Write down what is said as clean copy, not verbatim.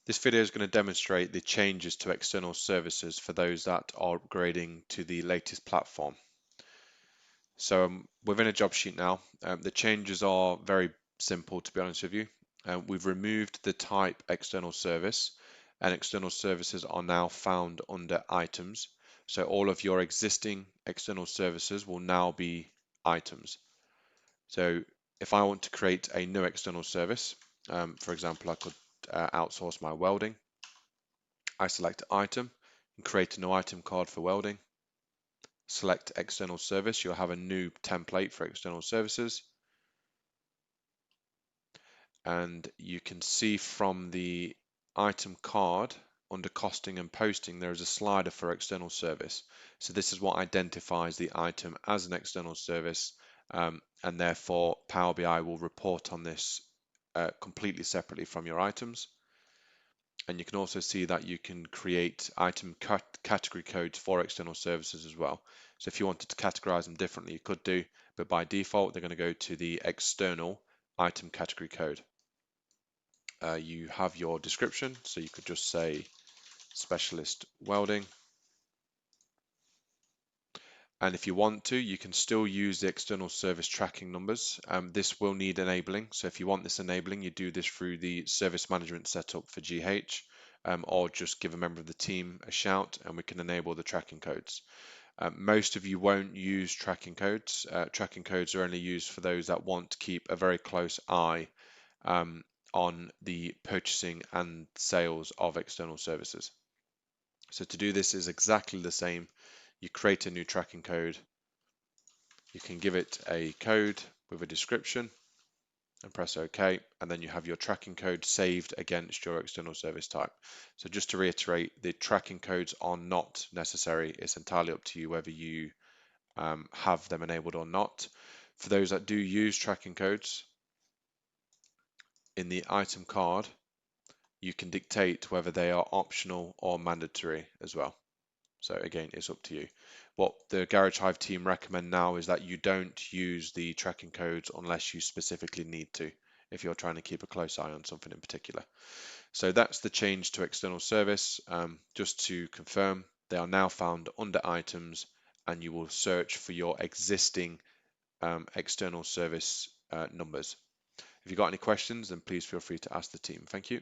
This video is going to demonstrate the changes to external services for those that are upgrading to the latest platform. So within a job sheet now, the changes are very simple, to be honest with you. We've removed the type external service, and external services are now found under items. So all of your existing external services will now be items. So if I want to create a new external service, for example, I could outsource my welding. I select item and create a new item card for welding. Select external service. You'll have a new template for external services. And you can see from the item card under costing and posting, there is a slider for external service. So this is what identifies the item as an external service, and therefore Power BI will report on this completely separately from your items. And you can also see that you can create item category codes for external services as well. So if you wanted to categorize them differently, you could do, but by default, they're going to go to the external item category code. You have your description, so you could just say specialist welding. And if you want to, you can still use the external service tracking numbers. This will need enabling. So if you want this enabling, you do this through the service management setup for GH, or just give a member of the team a shout and we can enable the tracking codes. Most of you won't use tracking codes. Tracking codes are only used for those that want to keep a very close eye on the purchasing and sales of external services. So to do this is exactly the same. You create a new tracking code. You can give it a code with a description and press OK, and then you have your tracking code saved against your external service type. So just to reiterate, the tracking codes are not necessary. It's entirely up to you whether you have them enabled or not. For those that do use tracking codes, in the item card, you can dictate whether they are optional or mandatory as well. So again, it's up to you. What the Garage Hive team recommend now is that you don't use the tracking codes unless you specifically need to, if you're trying to keep a close eye on something in particular. So that's the change to external service. Just to confirm, they are now found under items, and you will search for your existing external service numbers. If you've got any questions, then please feel free to ask the team. Thank you.